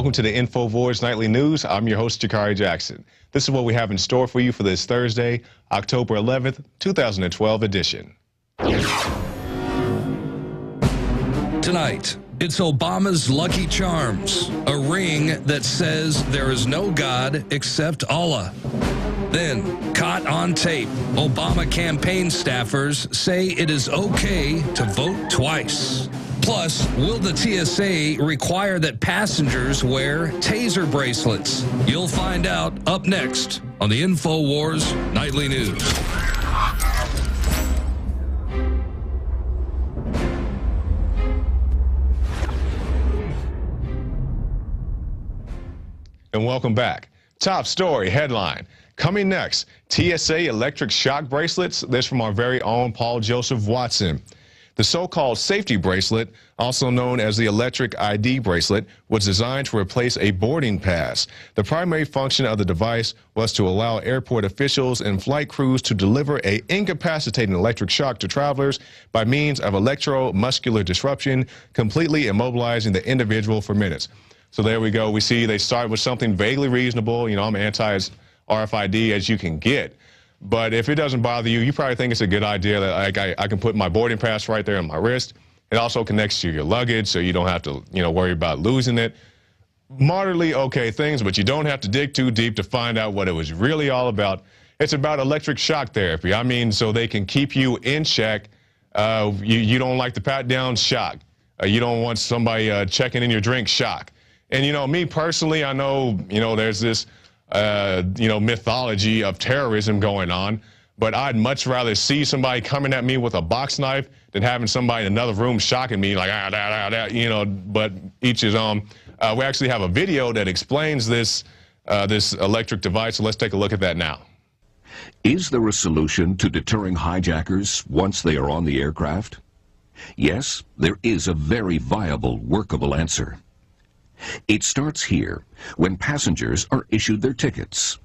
Welcome to the Infowars Nightly News. I'm your host, Jakari Jackson. This is what we have in store for you for this Thursday, October 11th, 2012 edition. Tonight, it's Obama's Lucky Charms, a ring that says there is no God except Allah. Then, caught on tape, Obama campaign staffers say it is okay to vote twice. Plus, will the TSA require that passengers wear taser bracelets? You'll find out up next on the Infowars Nightly News. And welcome back. Top story headline. Coming next, TSA electric shock bracelets. This from our very own Paul Joseph Watson. The so-called safety bracelet, also known as the electric ID bracelet, was designed to replace a boarding pass. The primary function of the device was to allow airport officials and flight crews to deliver an incapacitating electric shock to travelers by means of electromuscular disruption, completely immobilizing the individual for minutes. So there we go. We see they start with something vaguely reasonable. You know, I'm anti-RFID as you can get. But if it doesn't bother you, you probably think it's a good idea that I can put my boarding pass right there on my wrist. It also connects to your luggage, so you don't have to, worry about losing it. Moderately okay things, but you don't have to dig too deep to find out what it was really all about. It's about electric shock therapy. I mean, so they can keep you in check. You don't like the pat-down shock. You don't want somebody checking in your drink shock. And, me personally, I know, there's this mythology of terrorism going on, but I'd much rather see somebody coming at me with a box knife than having somebody in another room shocking me like, but each his own. We actually have a video that explains this electric device, so let's take a look at that now. Is there a solution to deterring hijackers once they are on the aircraft? Yes, there is a very viable, workable answer. It starts here, when passengers are issued their tickets.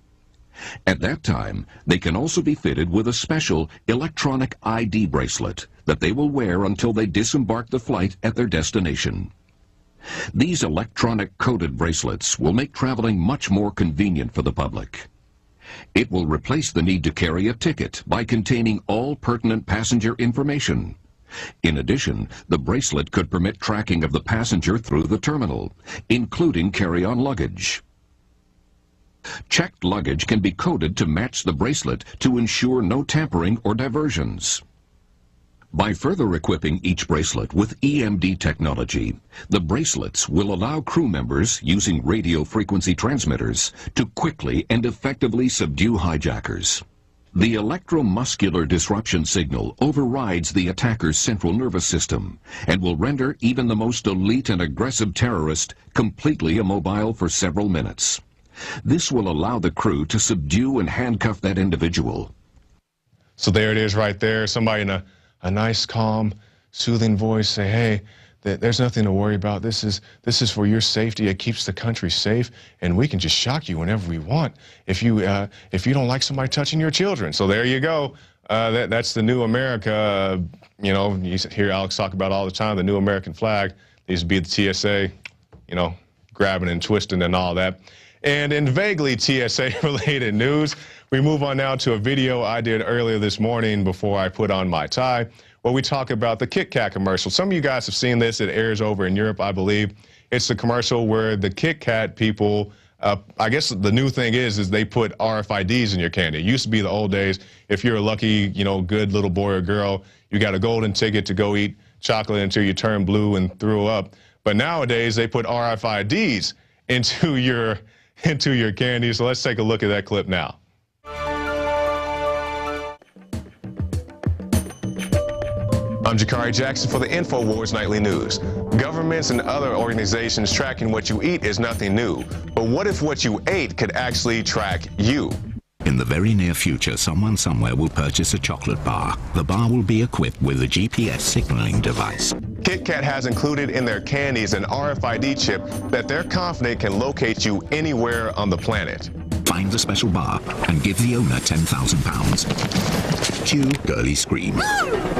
At that time, they can also be fitted with a special electronic ID bracelet that they will wear until they disembark the flight at their destination. These electronic coded bracelets will make traveling much more convenient for the public. It will replace the need to carry a ticket by containing all pertinent passenger information. In addition, the bracelet could permit tracking of the passenger through the terminal, including carry-on luggage. Checked luggage can be coded to match the bracelet to ensure no tampering or diversions. By further equipping each bracelet with EMD technology, the bracelets will allow crew members using radio frequency transmitters to quickly and effectively subdue hijackers. The electromuscular disruption signal overrides the attacker's central nervous system and will render even the most elite and aggressive terrorist completely immobile for several minutes. This will allow the crew to subdue and handcuff that individual. So there it is right there. Somebody in a nice, calm, soothing voice say, hey, there's nothing to worry about. This is for your safety. It keeps the country safe, and we can just shock you whenever we want if you don't like somebody touching your children. So there you go. That's the new America. You hear Alex talk about all the time, the new American flag needs to be the TSA, grabbing and twisting and all that. And in vaguely TSA-related news, we move on now to a video I did earlier this morning before I put on my tie, where we talk about the Kit Kat commercial. Some of you guys have seen this. It airs over in Europe, I believe. It's the commercial where the Kit Kat people, I guess the new thing is they put RFIDs in your candy. It used to be the old days. If you're a lucky, good little boy or girl, you got a golden ticket to go eat chocolate until you turn blue and throw up. But nowadays, they put RFIDs into your candy. So let's take a look at that clip now. I'm Jakari Jackson for the Infowars Nightly News. Governments and other organizations tracking what you eat is nothing new. But what if what you ate could actually track you? In the very near future, someone somewhere will purchase a chocolate bar. The bar will be equipped with a GPS signaling device. Kit Kat has included in their candies an RFID chip that they're confident can locate you anywhere on the planet. find the special bar and give the owner £10,000. Cue girly scream.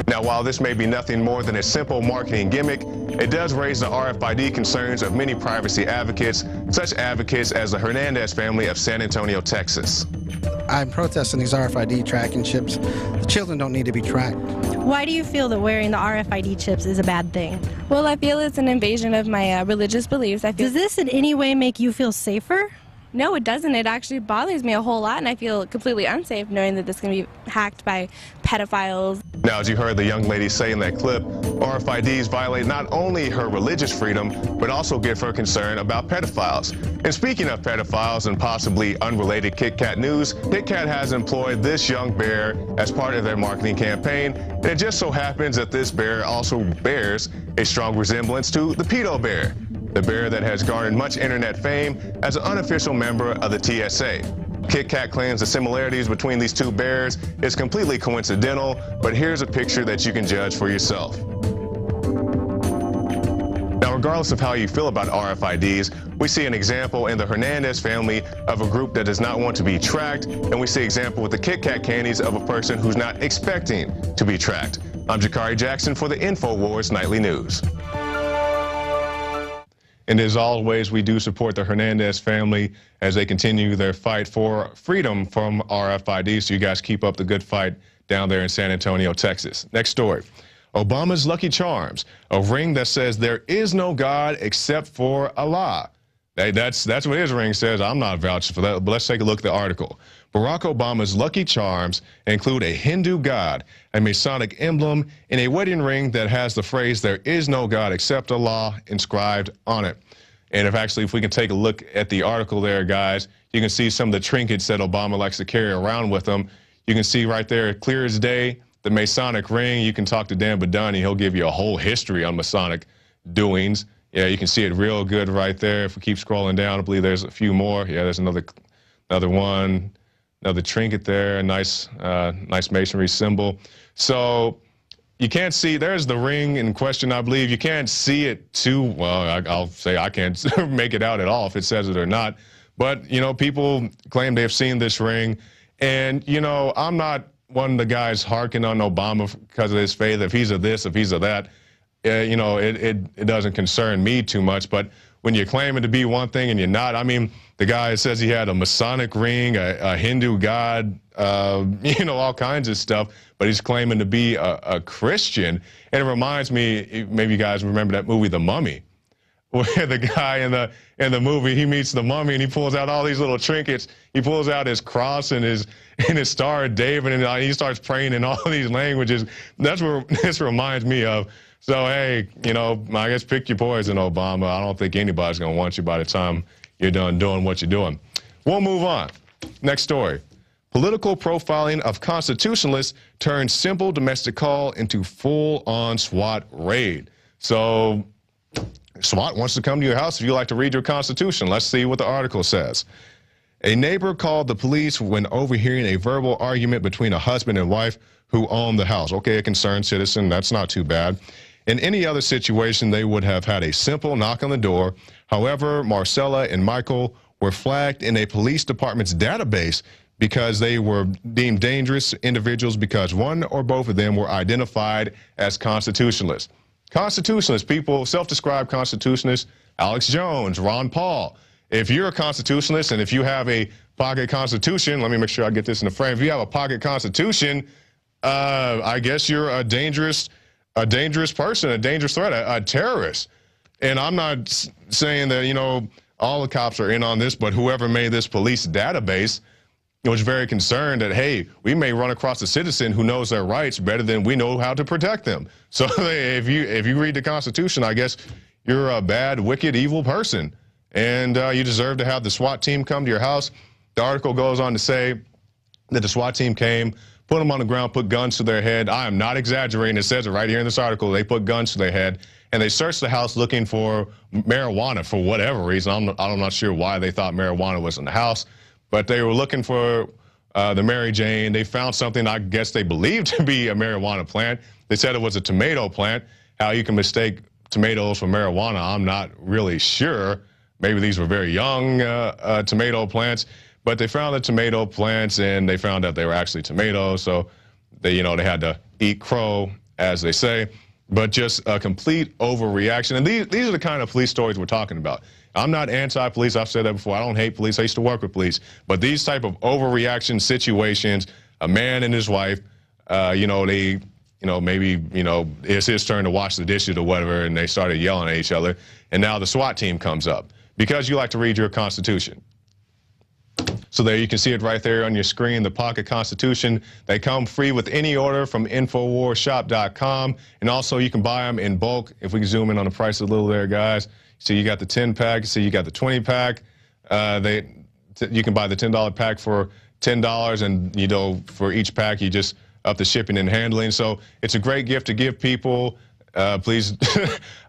Now, while this may be nothing more than a simple marketing gimmick, it does raise the RFID concerns of many privacy advocates, such advocates as the Hernandez family of San Antonio, Texas. I'm protesting these RFID tracking chips. The children don't need to be tracked. Why do you feel that wearing the RFID chips is a bad thing? Well, I feel it's an invasion of my religious beliefs. Does this in any way make you feel safer? No, it doesn't. It actually bothers me a whole lot, and I feel completely unsafe knowing that this can be hacked by pedophiles. Now, as you heard the young lady say in that clip, RFIDs violate not only her religious freedom, but also give her concern about pedophiles. And speaking of pedophiles and possibly unrelated Kit Kat news, Kit Kat has employed this young bear as part of their marketing campaign. And it just so happens that this bear also bears a strong resemblance to the pedo bear, the bear that has garnered much internet fame as an unofficial member of the TSA. Kit Kat claims the similarities between these two bears is completely coincidental, but here's a picture that you can judge for yourself. Now, regardless of how you feel about RFIDs, we see an example in the Hernandez family of a group that does not want to be tracked, and we see an example with the Kit Kat candies of a person who's not expecting to be tracked. I'm Jakari Jackson for the Infowars Nightly News. And as always, we do support the Hernandez family as they continue their fight for freedom from RFID. So you guys keep up the good fight down there in San Antonio, Texas. Next story. Obama's Lucky Charms, a ring that says there is no God except for Allah. Hey, that's what his ring says. I'm not vouching for that, but let's take a look at the article. Barack Obama's Lucky Charms include a Hindu god, a Masonic emblem, and a wedding ring that has the phrase, "There is no God except Allah," inscribed on it. And if we can take a look at the article there, guys, you can see some of the trinkets that Obama likes to carry around with him. You can see right there, clear as day, the Masonic ring. You can talk to Dan Badani. He'll give you a whole history on Masonic doings. Yeah, you can see it real good right there. If we keep scrolling down, I believe there's a few more. Yeah, there's another one, another trinket there, nice masonry symbol. So you can't see, there's the ring in question, I believe. You can't see it too well. I'll say I can't make it out at all if it says it or not. But, you know, people claim they've seen this ring. And, you know, I'm not one of the guys harking on Obama because of his faith. If he's of this, if he's of that, you know, it doesn't concern me too much. But when you're claiming to be one thing and you're not, I mean, the guy says he had a Masonic ring, a Hindu god, you know, all kinds of stuff, but he's claiming to be a Christian. And it reminds me, maybe you guys remember that movie, The Mummy, where the guy in the movie, he meets the mummy and he pulls out all these little trinkets. He pulls out his cross and his Star of David, and he starts praying in all these languages. That's what this reminds me of. So, hey, you know, I guess pick your poison, Obama. I don't think anybody's going to want you by the time you're done doing what you're doing. We'll move on. Next story. Political profiling of constitutionalists turns simple domestic call into full-on SWAT raid. So SWAT wants to come to your house if you like to read your Constitution. Let's see what the article says. A neighbor called the police when overhearing a verbal argument between a husband and wife who owned the house. Okay, a concerned citizen, that's not too bad. In any other situation, they would have had a simple knock on the door. However, Marcella and Michael were flagged in a police department's database because they were deemed dangerous individuals because one or both of them were identified as constitutionalists. Constitutionalists, people, self-described constitutionalists, Alex Jones, Ron Paul. If you're a constitutionalist and if you have a pocket constitution, let me make sure I get this in the frame. If you have a pocket constitution, I guess you're a dangerous person, a dangerous threat, a terrorist. And I'm not saying that, you know, all the cops are in on this, but whoever made this police database was very concerned that, hey, we may run across a citizen who knows their rights better than we know how to protect them. So if you read the Constitution, I guess you're a bad, wicked, evil person. And you deserve to have the SWAT team come to your house. The article goes on to say that the SWAT team came, put them on the ground, put guns to their head. I am not exaggerating. It says it right here in this article. They put guns to their head, and they searched the house looking for marijuana for whatever reason. I'm not sure why they thought marijuana was in the house, but they were looking for the Mary Jane. They found something I guess they believed to be a marijuana plant. They said it was a tomato plant. How you can mistake tomatoes for marijuana, I'm not really sure. Maybe these were very young tomato plants. But they found the tomato plants, and they found out they were actually tomatoes. So they, they had to eat crow, as they say. But just a complete overreaction. And these are the kind of police stories we're talking about. I'm not anti-police. I've said that before. I don't hate police. I used to work with police. But these type of overreaction situations, a man and his wife, maybe, it's his turn to wash the dishes or whatever, and they started yelling at each other. And now the SWAT team comes up because you like to read your Constitution. So there you can see it right there on your screen, the Pocket Constitution. They come free with any order from InfoWarsShop.com. And also you can buy them in bulk. If we can zoom in on the price a little there, guys. So you got the 10-pack, so you got the 20-pack. You can buy the $10 pack for $10, and for each pack you just up the shipping and handling. So it's a great gift to give people. Please,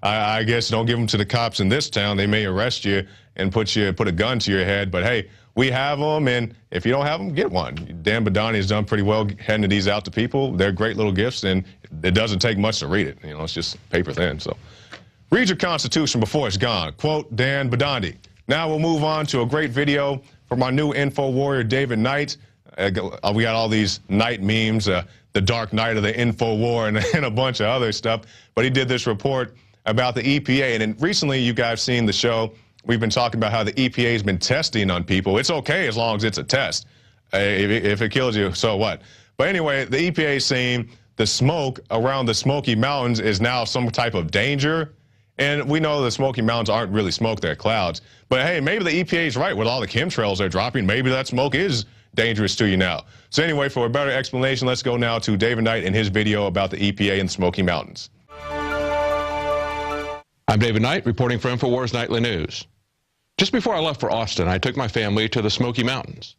I guess don't give them to the cops in this town. They may arrest you and put a gun to your head. But hey, we have them, and if you don't have them, get one. Dan Badani has done pretty well handing these out to people. They're great little gifts, and it doesn't take much to read it. It's just paper thin. So read your Constitution before it's gone. Quote Dan Badani. Now we'll move on to a great video from our new info warrior, David Knight. We got all these Knight memes, the Dark Knight of the Info War, and a bunch of other stuff. But he did this report about the EPA. And then recently, you guys seen the show. We've been talking about how the EPA has been testing on people. It's okay as long as it's a test. If it kills you, so what? But anyway, the EPA is saying the smoke around the Smoky Mountains is now some type of danger. And we know the Smoky Mountains aren't really smoke, they're clouds. But hey, maybe the EPA is right with all the chemtrails they're dropping. Maybe that smoke is dangerous to you now. So anyway, for a better explanation, let's go now to David Knight and his video about the EPA and the Smoky Mountains. I'm David Knight, reporting for Infowars Nightly News. Just before I left for Austin, I took my family to the Smoky Mountains.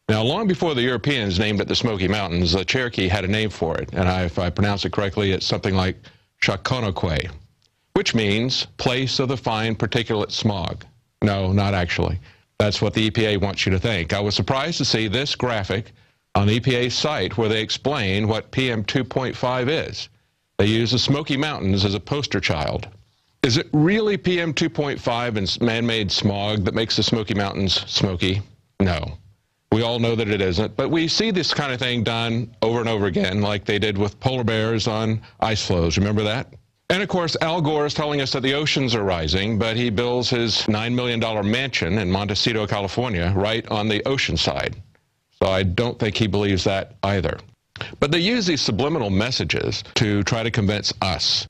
Now, long before the Europeans named it the Smoky Mountains, the Cherokee had a name for it, and if I pronounce it correctly, it's something like Shakonoquay, which means place of the fine particulate smog. No, not actually. That's what the EPA wants you to think. I was surprised to see this graphic on the EPA's site where they explain what PM 2.5 is. They use the Smoky Mountains as a poster child. Is it really PM 2.5 and man-made smog that makes the Smoky Mountains smoky? No. We all know that it isn't, but we see this kind of thing done over and over again, like they did with polar bears on ice floes. Remember that? And of course, Al Gore is telling us that the oceans are rising, but he builds his $9 million mansion in Montecito, California, right on the ocean side. So I don't think he believes that either. But they use these subliminal messages to try to convince us.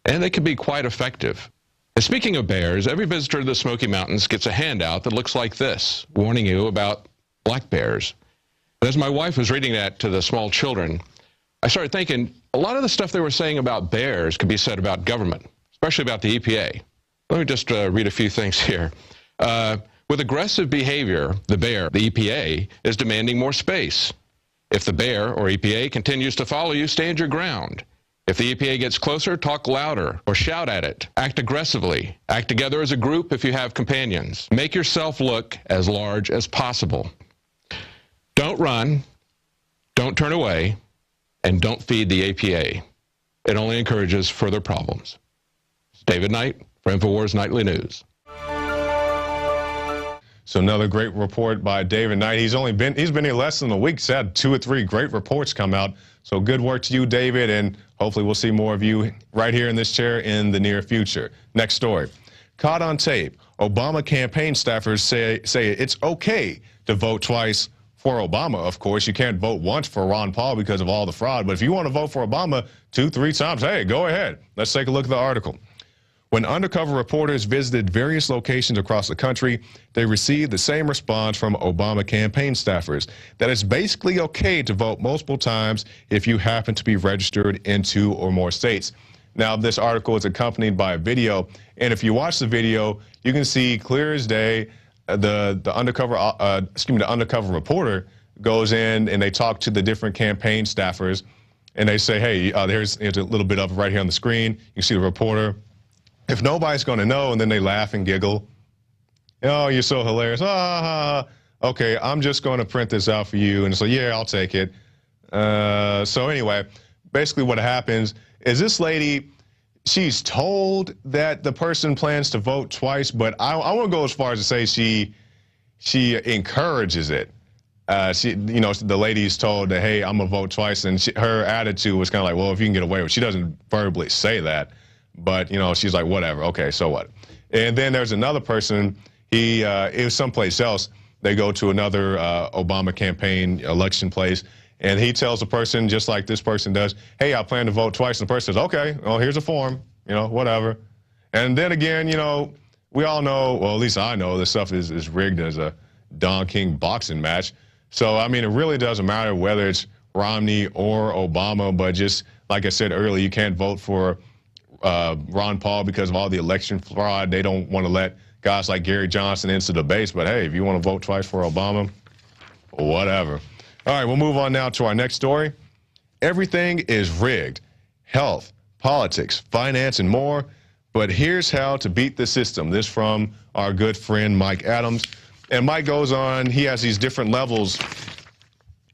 And they can be quite effective. And speaking of bears, every visitor to the Smoky Mountains gets a handout that looks like this, warning you about black bears. But as my wife was reading that to the small children, I started thinking a lot of the stuff they were saying about bears could be said about government, especially about the EPA. Let me just read a few things here. With aggressive behavior, the EPA, is demanding more space. If the bear or EPA continues to follow you, stand your ground. If the EPA gets closer, talk louder or shout at it. Act aggressively. Act together as a group if you have companions. Make yourself look as large as possible. Don't run, don't turn away, and don't feed the EPA. It only encourages further problems. It's David Knight for Infowars Nightly News. So another great report by David Knight. He's been here less than a week. He's had 2 or 3 great reports come out. So good work to you, David, and hopefully we'll see more of you right here in this chair in the near future. Next story. Caught on tape. Obama campaign staffers say it's okay to vote twice for Obama. Of course, you can't vote once for Ron Paul because of all the fraud. But if you want to vote for Obama 2, 3 times, hey, go ahead. Let's take a look at the article. When undercover reporters visited various locations across the country, they received the same response from Obama campaign staffers, that it's basically okay to vote multiple times if you happen to be registered in 2 or more states. Now, this article is accompanied by a video, and if you watch the video, you can see clear as day the undercover reporter goes in and they talk to the different campaign staffers, and they say, hey, here's a little bit of it right here on the screen. You can see the reporter. If nobody's going to know, and then they laugh and giggle. Oh, you're so hilarious. Okay, I'm just going to print this out for you. And so, yeah, I'll take it. So anyway, basically what happens is this lady, she's told that the person plans to vote twice, but I won't go as far as to say she encourages it. The lady's told that, hey, I'm gonna vote twice, and her attitude was kind of like, well, if you can get away with it. She doesn't verbally say that, but she's like, whatever, okay, so what? And then there's another person, it was someplace else. They go to another Obama campaign election place, and he tells the person, just like this person does, hey, I plan to vote twice, and the person says, okay, well, here's a form, whatever. And then again, we all know, well, at least I know, this stuff is rigged as a Don King boxing match. So, I mean, it really doesn't matter whether it's Romney or Obama, but just like I said earlier, you can't vote for Ron Paul because of all the election fraud. They don't want to let guys like Gary Johnson into the base, but hey, if you want to vote twice for Obama, whatever. All right, we'll move on now to our next story. Everything is rigged. Health, politics, finance, and more. But here's how to beat the system. This from our good friend Mike Adams. And Mike goes on, he has these different levels.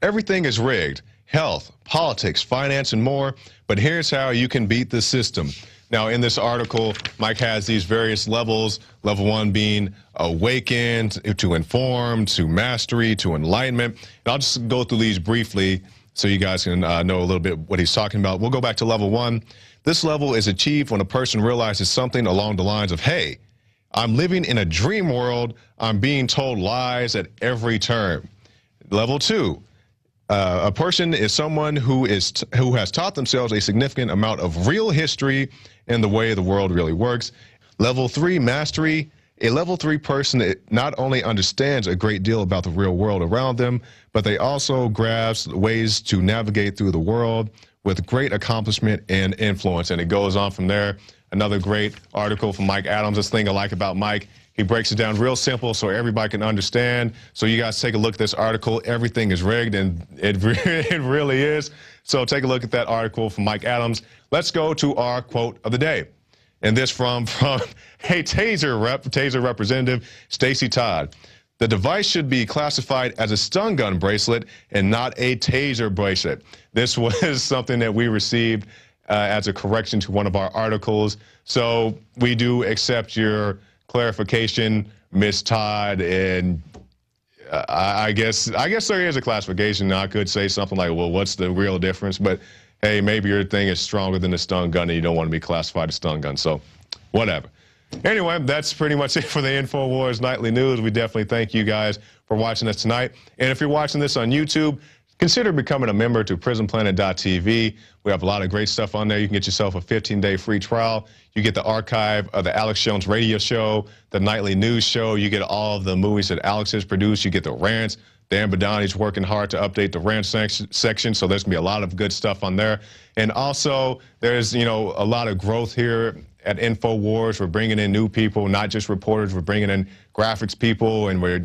Everything is rigged. Health, politics, finance, and more. But here's how you can beat the system. Now, in this article, Mike has these various levels. Level 1 being awakened, to informed, to mastery, to enlightenment. And I'll just go through these briefly so you guys can know a little bit what he's talking about. We'll go back to level 1. This level is achieved when a person realizes something along the lines of, hey, I'm living in a dream world. I'm being told lies at every turn. Level 2, a person is someone who has taught themselves a significant amount of real history in the way the world really works. Level 3, mastery. A level 3 person not only understands a great deal about the real world around them, but they also grasp ways to navigate through the world with great accomplishment and influence. And it goes on from there. Another great article from Mike Adams. This thing I like about Mike, he breaks it down real simple so everybody can understand. So you guys take a look at this article. Everything is rigged, and it really is. So take a look at that article from Mike Adams. Let's go to our quote of the day. And this from a Taser representative, Stacey Todd. The device should be classified as a stun gun bracelet and not a taser bracelet. This was something that we received as a correction to one of our articles. So we do accept your clarification, Ms. Todd, and I guess there is a classification. I could say something like, well, what's the real difference? But hey, maybe your thing is stronger than a stun gun and you don't want to be classified as stun gun. So whatever. Anyway, that's pretty much it for the Infowars Nightly News. We definitely thank you guys for watching us tonight. And if you're watching this on YouTube, consider becoming a member to prisonplanet.tv. We have a lot of great stuff on there. You can get yourself a 15-day free trial. You get the archive of the Alex Jones radio show, the nightly news show. You get all of the movies that Alex has produced. You get the rants. Dan Badani's working hard to update the rant section, so there's going to be a lot of good stuff on there. And also, there's, a lot of growth here at Infowars. We're bringing in new people, not just reporters. We're bringing in graphics people, and we're,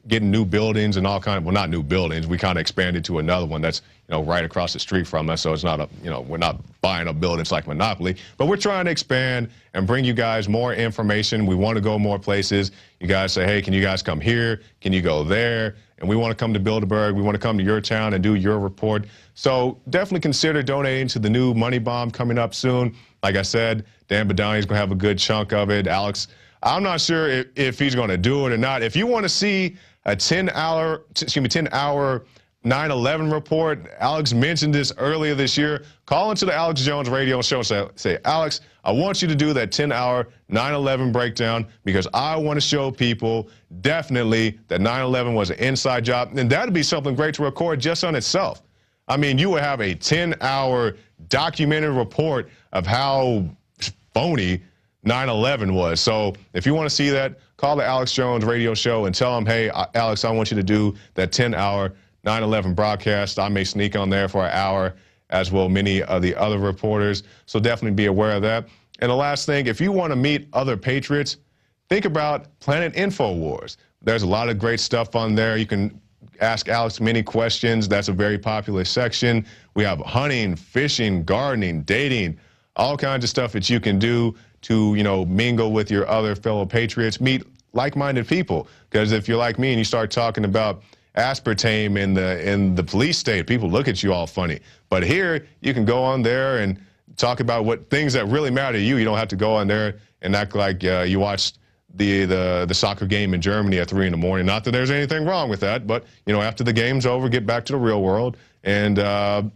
getting new buildings and all kind of, well, not new buildings. We kind of expanded to another one that's, right across the street from us. So it's not we're not buying up buildings like Monopoly, but we're trying to expand and bring you guys more information. We want to go more places. You guys say, hey, can you guys come here? Can you go there? And we want to come to Bilderberg. We want to come to your town and do your report. So definitely consider donating to the new Money Bomb coming up soon. Like I said, Dan Badani's going to have a good chunk of it. Alex, I'm not sure if he's going to do it or not. If you want to see a 10-hour 9/11 report, Alex mentioned this earlier this year. Call into the Alex Jones radio show and say, Alex, I want you to do that 10-hour 9/11 breakdown because I want to show people definitely that 9/11 was an inside job. And that'd be something great to record just on itself. I mean, you would have a 10-hour documented report of how phony 9/11 was. So if you want to see that, call the Alex Jones radio show and tell him, hey, Alex, I want you to do that 10-hour 9/11 broadcast. I may sneak on there for an hour, as will many of the other reporters. So definitely be aware of that. And the last thing, if you want to meet other patriots, think about Planet Infowars. There's a lot of great stuff on there. You can ask Alex many questions. That's a very popular section. We have hunting, fishing, gardening, dating, all kinds of stuff that you can do to, mingle with your other fellow patriots, meet like-minded people. Because if you're like me and you start talking about aspartame in the police state, people look at you all funny. But here, you can go on there and talk about what things that really matter to you. You don't have to go on there and act like you watched the soccer game in Germany at 3 in the morning. Not that there's anything wrong with that, but you know, after the game's over, get back to the real world and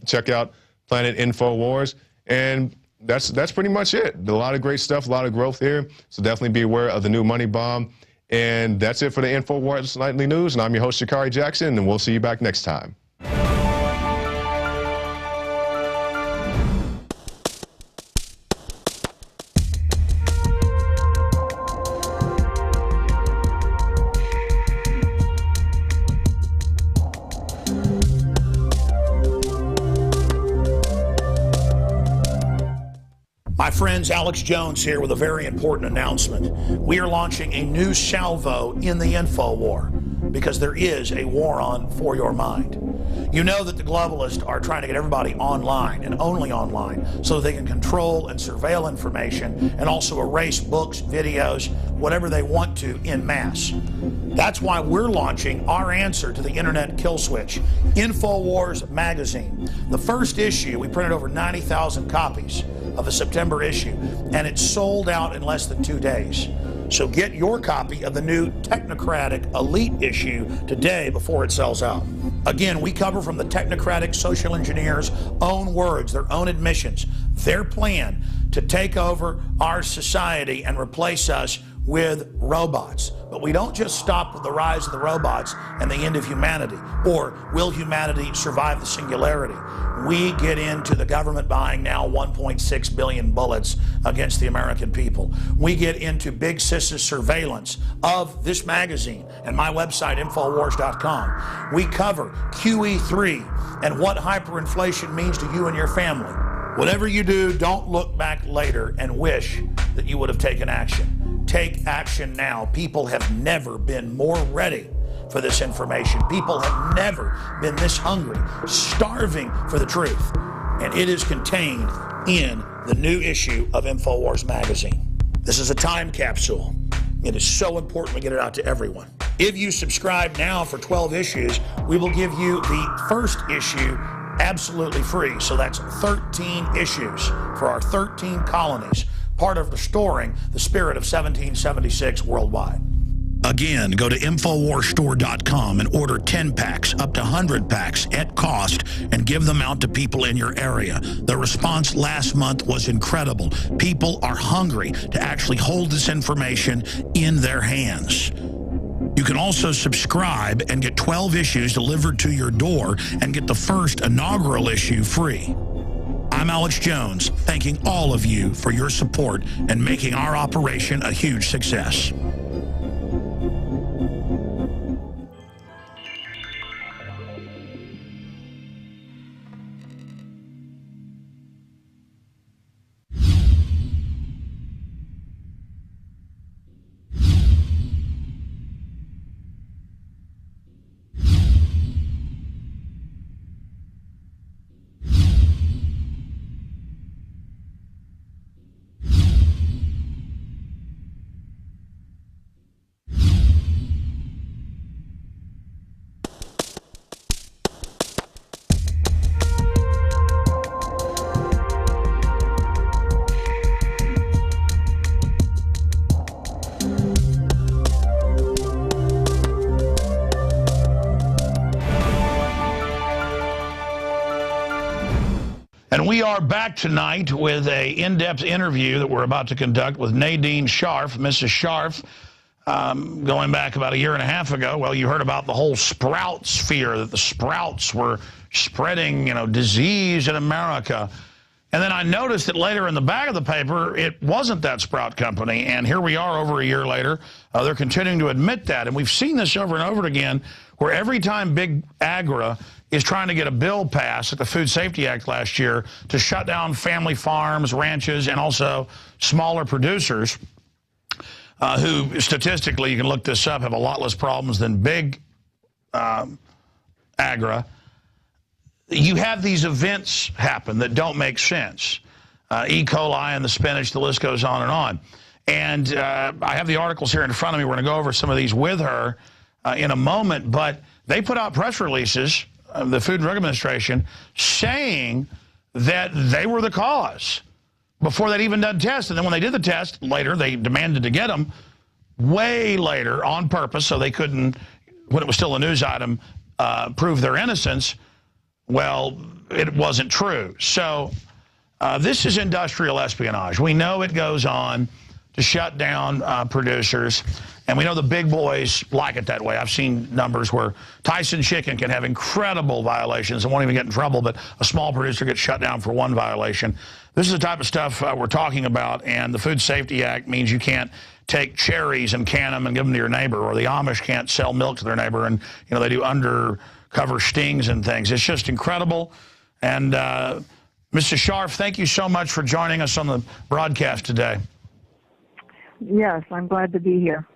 check out Planet Infowars. And that's pretty much it. A lot of great stuff, a lot of growth here. So definitely be aware of the new money bomb. And that's it for the Infowars Nightly News. And I'm your host, Shakari Jackson, and we'll see you back next time. My friends, Alex Jones here with a very important announcement. We are launching a new salvo in the info war because there is a war on for your mind. You know that the globalists are trying to get everybody online and only online so they can control and surveil information and also erase books, videos, whatever they want to en masse. That's why we're launching our answer to the internet kill switch, Infowars magazine. The first issue, we printed over 90,000 copies of the September issue, and it's sold out in less than 2 days. So get your copy of the new technocratic elite issue today before it sells out. Again, we cover from the technocratic social engineers' own words, their own admissions, their plan to take over our society and replace us with robots. But we don't just stop with the rise of the robots and the end of humanity, or will humanity survive the singularity? We get into the government buying now 1.6 billion bullets against the American people. We get into Big Sis's surveillance of this magazine and my website, Infowars.com. We cover QE3 and what hyperinflation means to you and your family. Whatever you do, don't look back later and wish that you would have taken action. Take action now. People have never been more ready for this information. People have never been this hungry, starving for the truth. And it is contained in the new issue of Infowars magazine. This is a time capsule. It is so important we get it out to everyone. If you subscribe now for 12 issues, we will give you the first issue absolutely free. So that's 13 issues for our 13 colonies, part of restoring the spirit of 1776 worldwide. Again, go to InfoWarsStore.com and order 10 packs, up to 100 packs at cost, and give them out to people in your area. The response last month was incredible. People are hungry to actually hold this information in their hands. You can also subscribe and get 12 issues delivered to your door and get the first inaugural issue free. I'm Alex Jones, thanking all of you for your support and making our operation a huge success. And we are back tonight with a in-depth interview that we're about to conduct with Nadine Scharf. Mrs. Scharf, going back about 1.5 years ago, well, you heard about the whole sprout sphere, that the sprouts were spreading, disease in America. And then I noticed that later in the back of the paper, it wasn't that sprout company. And here we are over 1 year later. They're continuing to admit that. And we've seen this over and over again, where every time Big Agra is trying to get a bill passed at the Food Safety Act last year to shut down family farms, ranches, and also smaller producers who statistically, you can look this up, have a lot less problems than Big Agra. You have these events happen that don't make sense. E. coli and the spinach, the list goes on and on. And I have the articles here in front of me. We're going to go over some of these with her in a moment. But they put out press releases, the Food and Drug Administration, saying that they were the cause before they'd even done tests. And then when they did the test later, they demanded to get them. way later on purpose, so they couldn't, when it was still a news item, prove their innocence. Well, it wasn't true. So this is industrial espionage. We know it goes on to shut down producers, and we know the big boys like it that way. I've seen numbers where Tyson Chicken can have incredible violations and won't even get in trouble, but a small producer gets shut down for one violation. This is the type of stuff we're talking about, and the Food Safety Act means you can't take cherries and can them and give them to your neighbor, or the Amish can't sell milk to their neighbor, and you know they do undercover stings and things. It's just incredible. And Mr. Scharf, thank you so much for joining us on the broadcast today. Yes, I'm glad to be here.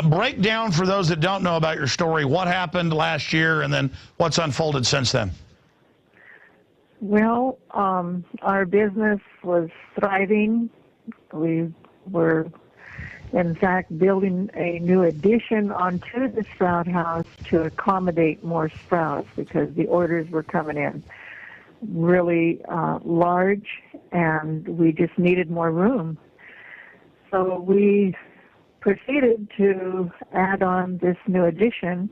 Break down for those that don't know about your story, what happened last year and then what's unfolded since then. Well, our business was thriving. We were, in fact, building a new addition onto the sprout house to accommodate more sprouts because the orders were coming in really large, and we just needed more room. So we proceeded to add on this new addition.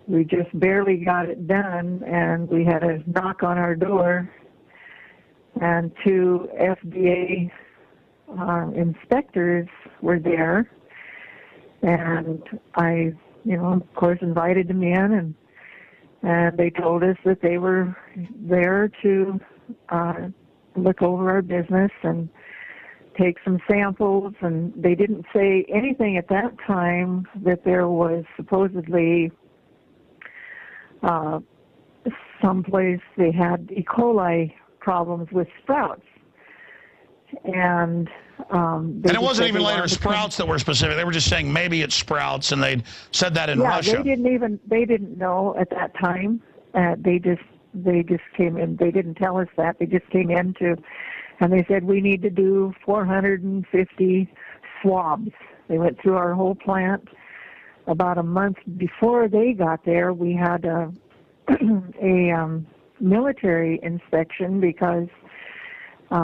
We just barely got it done, and we had a knock on our door, and 2 FDA inspectors were there, and I, of course, invited them in, and they told us that they were there to look over our business and take some samples, and they didn't say anything at that time that there was supposedly someplace they had E. coli problems with sprouts. And it wasn't even later sprouts that were specific. They were just saying maybe it's sprouts, and they'd said that in Russia. They didn't know at that time. They just came in. They didn't tell us that. They just came in and they said we need to do 450 swabs. They went through our whole plant. About a month before they got there, we had a military inspection because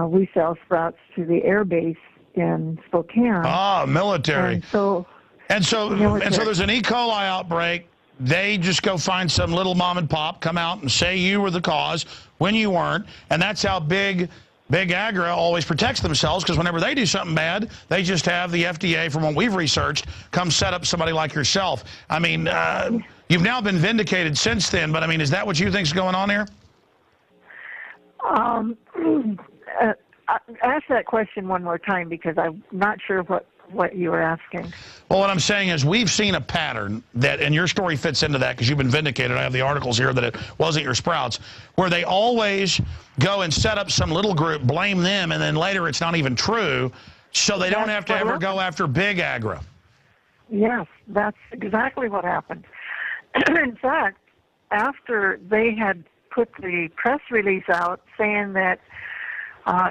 we sell sprouts to the air base in Spokane. Ah, military. And so there's an E. coli outbreak. They just go find some little mom and pop, come out and say you were the cause when you weren't, and that's how Big Agra always protects themselves, because whenever they do something bad, they just have the FDA, from what we've researched, come set up somebody like yourself. I mean, you've now been vindicated since then, but I mean, is that what you think's going on here? Ask that question one more time, because I'm not sure what you were asking. Well, what I'm saying is we've seen a pattern that, and your story fits into that because you've been vindicated. I have the articles here that it wasn't your sprouts, where they always go and set up some little group, blame them, and then later it's not even true, so they don't have to ever go after Big Agra. Yes, that's exactly what happened. In fact, after they had put the press release out saying that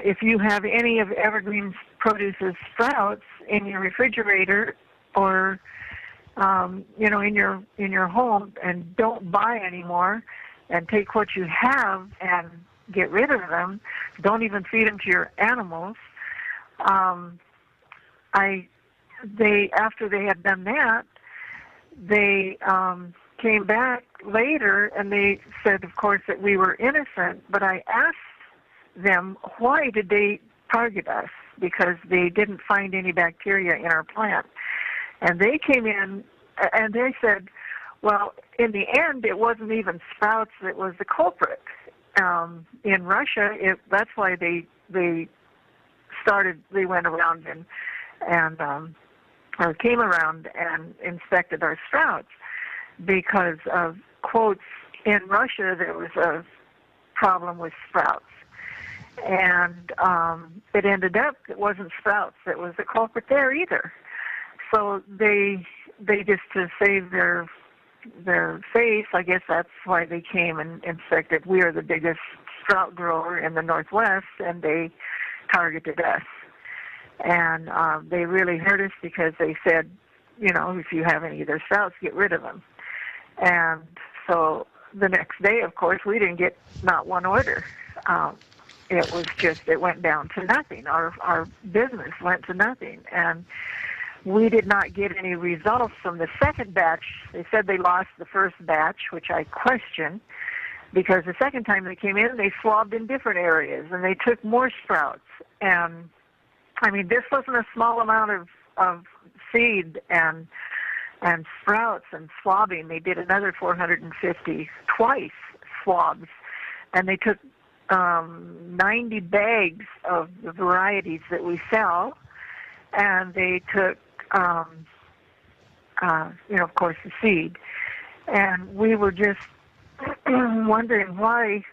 if you have any of Evergreen's produce's sprouts in your refrigerator or in your home, and don't buy anymore, and take what you have and get rid of them, don't even feed them to your animals. After they had done that, they came back later and they said, of course, that we were innocent. But I asked them, why did they target us? Because they didn't find any bacteria in our plant. And they came in and they said, well, in the end, it wasn't even sprouts that was the culprit. In Russia, that's why they went around or came around and inspected our sprouts, because of quotes, in Russia there was a problem with sprouts. And it ended up, it wasn't sprouts that was the culprit there either. So they just, to save their face, I guess that's why they came and inspected. We are the biggest sprout grower in the Northwest, and they targeted us. And they really hurt us because they said, if you have any of their sprouts, get rid of them. And so the next day, of course, we didn't get not one order. It was just, it went down to nothing. Our business went to nothing. And we did not get any results from the second batch. They said they lost the first batch, which I question, because the second time they came in, they swabbed in different areas, and they took more sprouts. And, I mean, this wasn't a small amount of seed and sprouts and swabbing. They did another 450 twice swabs, and they took 90 bags of the varieties that we sell, and they took, of course, the seed. And we were just wondering why,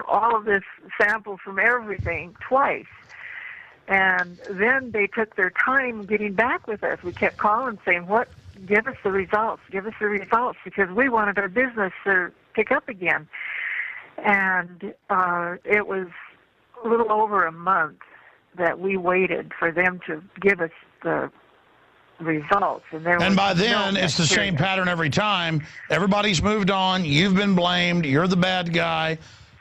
all of this sample from everything twice. And then they took their time getting back with us. We kept calling saying, give us the results, because we wanted our business to pick up again. And it was a little over a month that we waited for them to give us the results. And by then, it's the same pattern every time. Everybody's moved on. You've been blamed. You're the bad guy.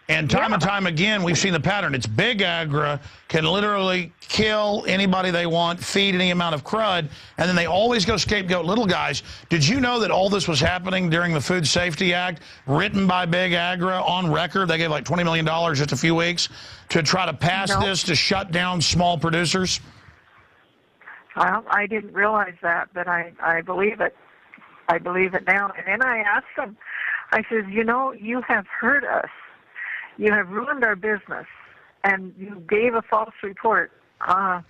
And time and time again, we've seen the pattern. It's big agri can literally kill anybody they want, feed any amount of crud, and then they always go scapegoat little guys. Did you know that all this was happening during the Food Safety Act, written by big agri on record? They gave like $20 million just a few weeks to try to pass this to shut down small producers? Well, I didn't realize that, but I believe it. I believe it now. And then I asked them, I said, you have hurt us. You have ruined our business, and you gave a false report,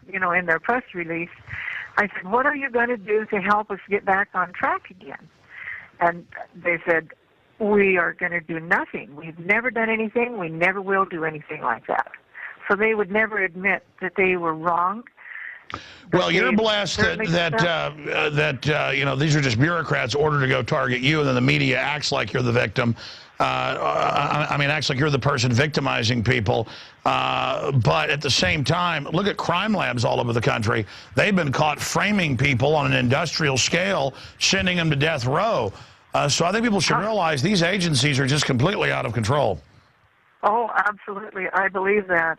in their press release. I said, what are you going to do to help us get back on track again? And they said, we are going to do nothing. We've never done anything. We never will do anything like that. So they would never admit that they were wrong. Well, you're blessed that these are just bureaucrats ordered to go target you, and then the media acts like you're the victim. Acts like you're the person victimizing people. But at the same time, look at crime labs all over the country. They've been caught framing people on an industrial scale, sending them to death row. So I think people should realize these agencies are just completely out of control. Oh, absolutely. I believe that.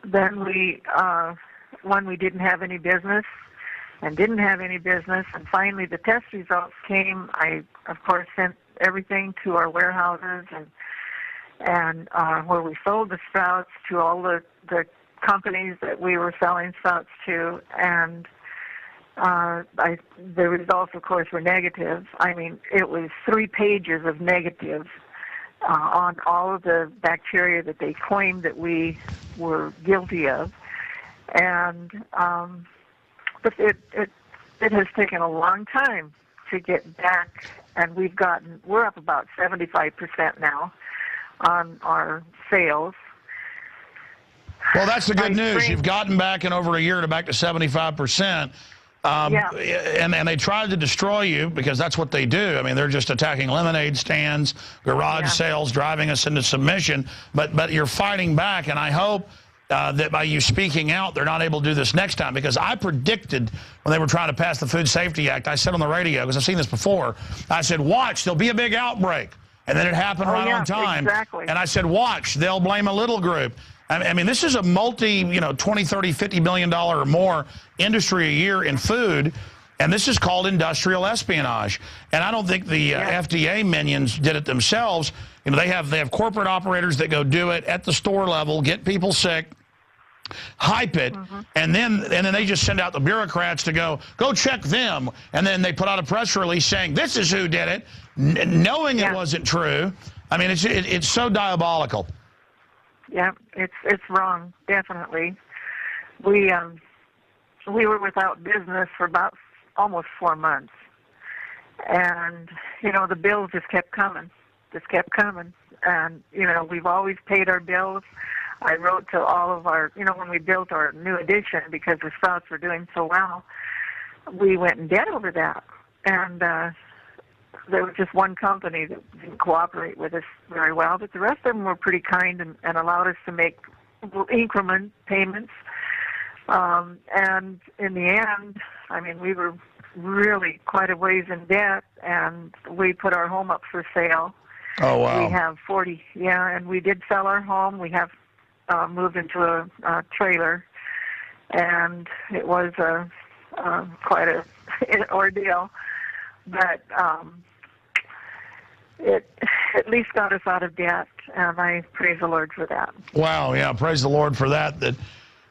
Then when we didn't have any business, and finally the test results came. I, of course, sent everything to our warehouses and where we sold the sprouts, to all the companies that we were selling sprouts to, and the results, of course, were negative. I mean, it was 3 pages of negatives on all of the bacteria that they claimed that we were guilty of. And but it has taken a long time to get back, and we're up about 75% now on our sales. Well, that's the good news. You've gotten back in over a year back to 75%. And they tried to destroy you, because that's what they do. I mean, they're just attacking lemonade stands, garage sales, driving us into submission. But you're fighting back, and I hope that by you speaking out, they're not able to do this next time. Because I predicted when they were trying to pass the Food Safety Act, I said on the radio, because I've seen this before, I said, watch, there'll be a big outbreak. And then it happened on time. Exactly. And I said, watch, they'll blame a little group. I mean, this is a multi, $20, $30, $50 million or more industry a year in food, and this is called industrial espionage. And I don't think the FDA minions did it themselves. They have corporate operators that go do it at the store level, get people sick, hype it, and then they just send out the bureaucrats to go check them, and then they put out a press release saying this is who did it, knowing it wasn't true. I mean, it's so diabolical. Yeah, it's wrong, definitely. We were without business for about almost 4 months, and the bills just kept coming, and we've always paid our bills. I wrote to all of our, when we built our new addition, because the sprouts were doing so well, we went in debt over that, and there was just one company that didn't cooperate with us very well, but the rest of them were pretty kind and allowed us to make increment payments. And in the end, I mean, we were really quite a ways in debt, and we put our home up for sale. Oh, wow. We have 40, and we did sell our home. We have moved into a trailer, and it was quite an ordeal, but it at least got us out of debt, and I praise the Lord for that. Wow, yeah, praise the Lord for that.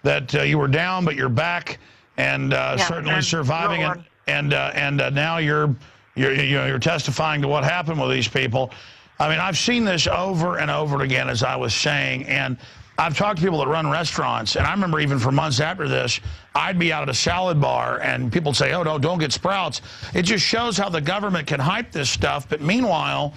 That you were down, but you're back, and certainly surviving, and now you're testifying to what happened with these people. I mean, I've seen this over and over again, as I was saying, and I've talked to people that run restaurants, and I remember even for months after this, I'd be out at a salad bar, and people would say, oh, no, don't get Sprouts. It just shows how the government can hype this stuff, but meanwhile,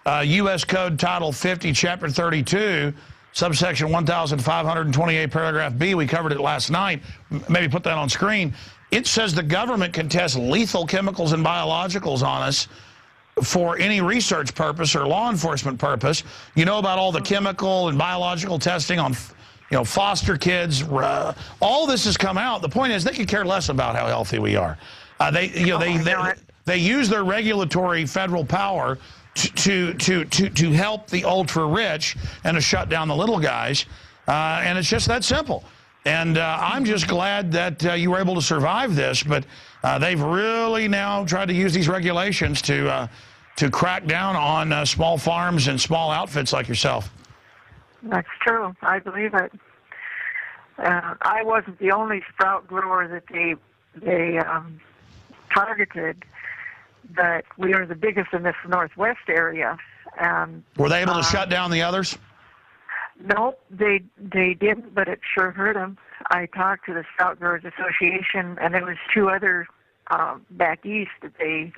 U.S. Code Title 50, Chapter 32, subsection 1528, paragraph B, we covered it last night, maybe put that on screen. It says the government can test lethal chemicals and biologicals on us for any research purpose or law enforcement purpose. You know about all the chemical and biological testing on, foster kids. All this has come out. The point is they could care less about how healthy we are. They use their regulatory federal power to help the ultra rich and to shut down the little guys, and it's just that simple. And I'm just glad that you were able to survive this, but they've really now tried to use these regulations to crack down on small farms and small outfits like yourself. That's true. I believe it. I wasn't the only sprout grower that they targeted, but we are the biggest in this Northwest area. Were they able to shut down the others? No, they didn't, but it sure hurt them. I talked to the Sprout Growers Association, and there was 2 other back east that they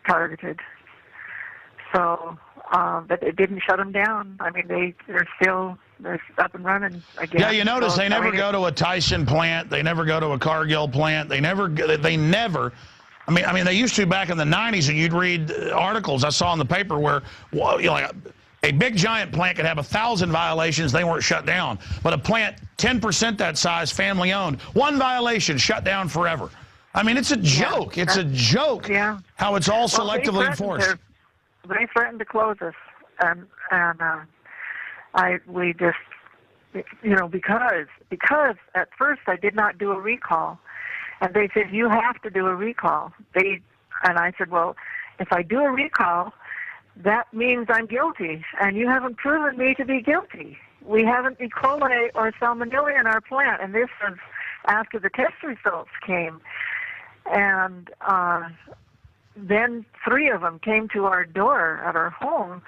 targeted. So, but it didn't shut them down. I mean, they're up and running again. Yeah, you notice they never go to a Tyson plant. They never go to a Cargill plant. They never. I mean, they used to back in the 90s, and you'd read articles I saw in the paper where, like a big giant plant could have 1,000 violations. They weren't shut down. But a plant 10% that size, family owned, 1 violation, shut down forever. I mean, it's a joke. It's a joke how it's all selectively enforced. They threatened to close us, and we just, because at first I did not do a recall, and they said you have to do a recall. And I said, well, if I do a recall, that means I'm guilty, and you haven't proven me to be guilty. We haven't E. coli or salmonella in our plant, and this was after the test results came. And then 3 of them came to our door at our home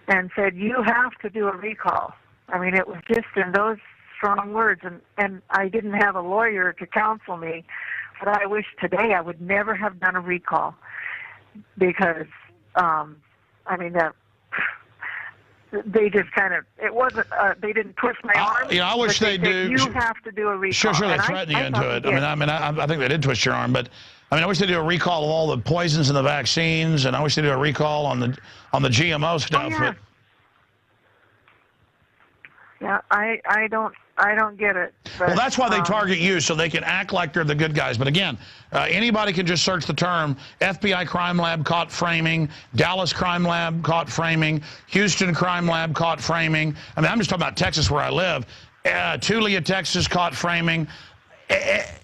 and said, you have to do a recall. I mean, it was just in those strong words, and I didn't have a lawyer to counsel me, but I wish today I would never have done a recall, because, I mean, they just kind of, it wasn't, they didn't push my arm. I wish they do. You have to do a recall. Sure, they threatened you into it. I think they did twist your arm, but I wish they do a recall of all the poisons in the vaccines, and I wish they do a recall on the GMO stuff. Oh, yeah, I don't get it. But, well, that's why they target you, so they can act like they're the good guys. But again, anybody can just search the term FBI Crime Lab caught framing, Dallas Crime Lab caught framing, Houston Crime Lab caught framing. I mean, I'm just talking about Texas where I live. Tulia, Texas caught framing.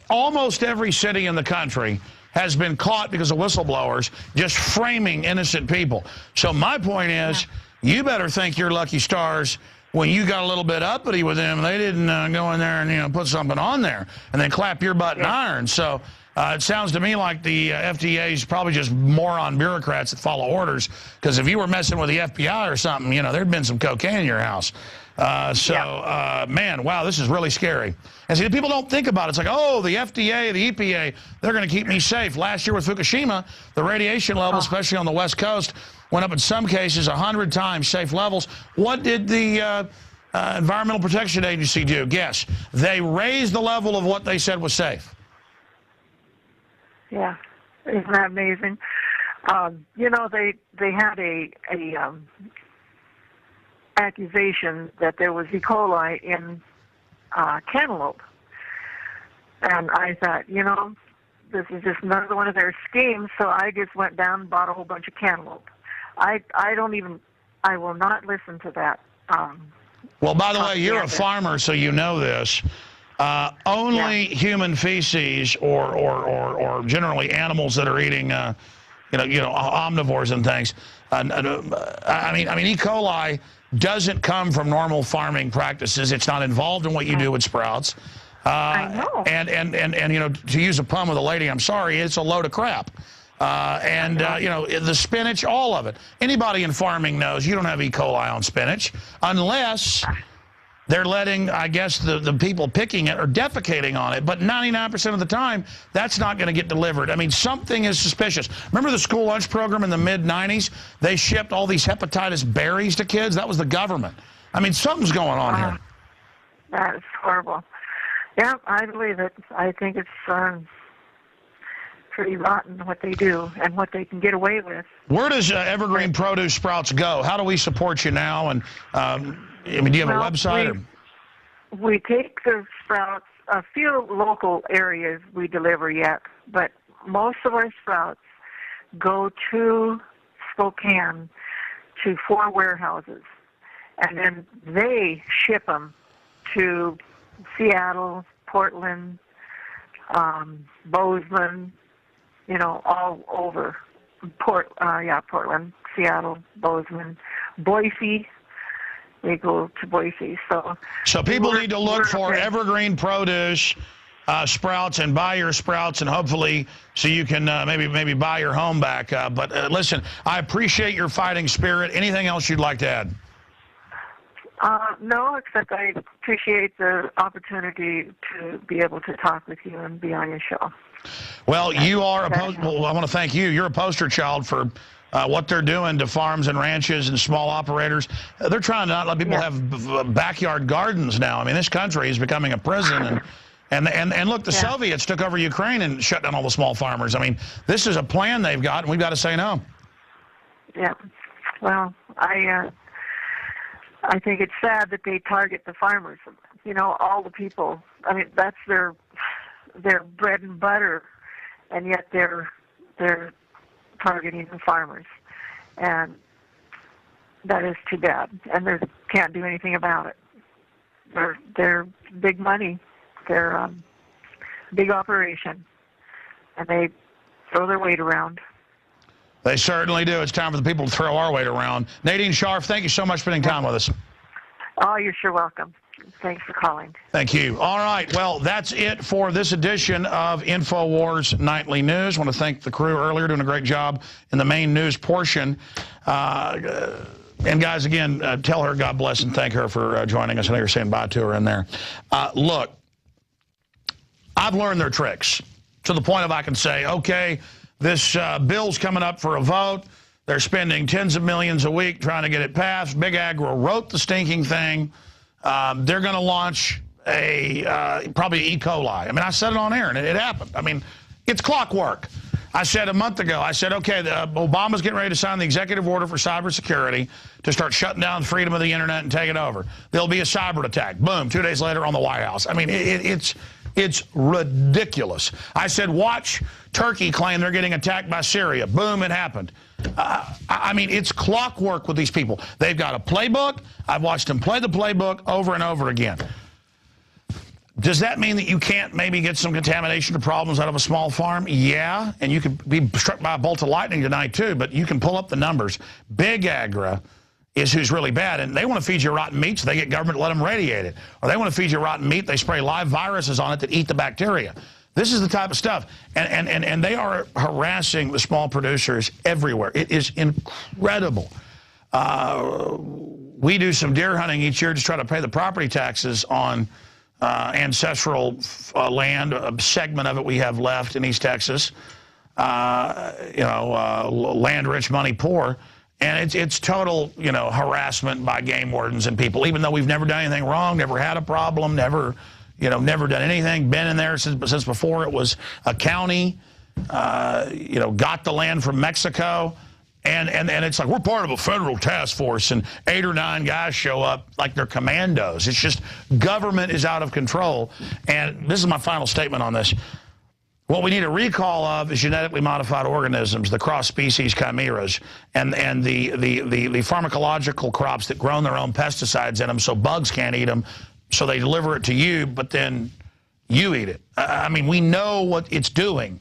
Almost every city in the country has been caught because of whistleblowers just framing innocent people. So my point is, you better thank your lucky stars when you got a little bit uppity with them. They didn't go in there and put something on there and then clap your butt in iron. So it sounds to me like the FDA is probably just moron bureaucrats that follow orders, because if you were messing with the FBI or something, there'd been some cocaine in your house. Man, wow, this is really scary. And see, people don't think about it. It's like, oh, the FDA, the EPA, they're going to keep me safe. Last year with Fukushima, the radiation level, especially on the West Coast, went up in some cases 100 times safe levels. What did the Environmental Protection Agency do? Guess. They raised the level of what they said was safe. Yeah, isn't that amazing? They had a accusation that there was E. coli in cantaloupe, and I thought, this is just another one of their schemes. So I just went down and bought a whole bunch of cantaloupe. I will not listen to that. Well, by the way, you're a farmer, so you know this. Only human feces or generally animals that are eating, omnivores and things. I mean, E. coli doesn't come from normal farming practices. It's not involved in what you do with sprouts. I know. And to use a pun with a lady, I'm sorry, it's a load of crap. The spinach, all of it. Anybody in farming knows you don't have E. coli on spinach unless they're letting, I guess, the people picking it or defecating on it. But 99% of the time, that's not going to get delivered. I mean, something is suspicious. Remember the school lunch program in the mid-'90s? They shipped all these hepatitis berries to kids. That was the government. I mean, something's going on here. That is horrible. Yeah, I believe it. I think it's pretty rotten what they do and what they can get away with. Where does Evergreen Produce Sprouts go? How do we support you now? And do you have a website? We take the sprouts. A few local areas we deliver yet, but most of our sprouts go to Spokane to 4 warehouses, and then they ship them to Seattle, Portland, Bozeman, all over. Portland, Seattle, Bozeman, Boise. They go to Boise. So people need to look for Evergreen Produce sprouts and buy your sprouts, and hopefully so you can maybe buy your home back. But listen, I appreciate your fighting spirit. Anything else you'd like to add? No, except I appreciate the opportunity to be able to talk with you and be on your show. Well, you are I want to thank you. You're a poster child for what they're doing to farms and ranches and small operators. They're trying to not let people have backyard gardens now. I mean, this country is becoming a prison. And look, the Soviets took over Ukraine and shut down all the small farmers. I mean, this is a plan they've got, and we've got to say no. Yeah. Well, I think it's sad that they target the farmers. All the people. I mean, that's their bread and butter, and yet they're targeting the farmers, and that is too bad. And they can't do anything about it. They're big money. They're big operation, and they throw their weight around. They certainly do. It's time for the people to throw our weight around. Nadine Scharf, thank you so much for spending time with us. Oh, you're sure welcome. Thanks for calling. Thank you. All right. Well, that's it for this edition of Infowars Nightly News. I want to thank the crew earlier, doing a great job in the main news portion. And guys, again, tell her God bless and thank her for joining us. I know you're saying bye to her in there. Look, I've learned their tricks to the point of I can say, okay, this bill's coming up for a vote. They're spending tens of millions a week trying to get it passed. Big Agro wrote the stinking thing. They're going to launch probably E. coli. I mean, I said it on air, and it happened. I mean, it's clockwork. I said a month ago, okay, Obama's getting ready to sign the executive order for cybersecurity to start shutting down freedom of the internet and take it over. There'll be a cyber attack. Boom, 2 days later on the White House. I mean, it's ridiculous. I said, watch Turkey claim they're getting attacked by Syria. Boom, it happened. I mean, it's clockwork with these people. They've got a playbook. I've watched them play the playbook over and over again. Does that mean that you can't maybe get some contamination or problems out of a small farm? Yeah, and you could be struck by a bolt of lightning tonight too, but you can pull up the numbers. Big Agro is who's really bad, and they want to feed you rotten meat, so they get government to let them radiate it. Or they want to feed you rotten meat, they spray live viruses on it that eat the bacteria. This is the type of stuff, and they are harassing the small producers everywhere. It is incredible. We do some deer hunting each year to try to pay the property taxes on ancestral land, a segment of it we have left in East Texas, land rich, money poor. And it's total, harassment by game wardens and people, even though we've never done anything wrong, never had a problem, never done anything, been in there since before it was a county, got the land from Mexico. And it's like we're part of a federal task force, and 8 or 9 guys show up like they're commandos. It's just government is out of control. And this is my final statement on this. What we need a recall of is genetically modified organisms, the cross-species chimeras, and the pharmacological crops that grow their own pesticides in them so bugs can't eat them, so they deliver it to you, but then You eat it. I mean, we know what it's doing.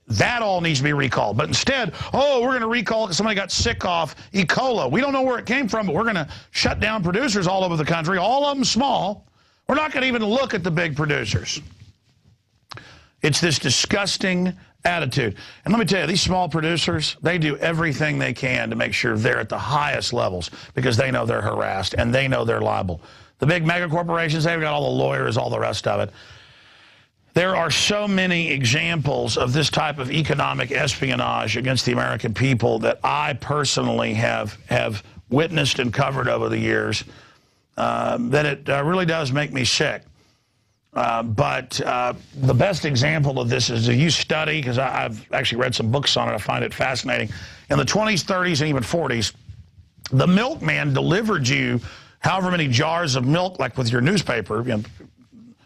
That all needs to be recalled. But instead, oh, we're going to recall it because somebody got sick off E. coli. We don't know where it came from, but we're going to shut down producers all over the country, all of them small. We're not going to even look at the big producers. It's this disgusting attitude. And let me tell you, these small producers, they do everything they can to make sure they're at the highest levels because they know they're harassed and they know they're liable. The big mega corporations, they've got all the lawyers, all the rest of it. There are so many examples of this type of economic espionage against the American people that I personally have witnessed and covered over the years that it really does make me sick. But the best example of this is if you study, because I've actually read some books on it, I find it fascinating. In the 20s, 30s, and even 40s, the milkman delivered you however many jars of milk, like with your newspaper. You know,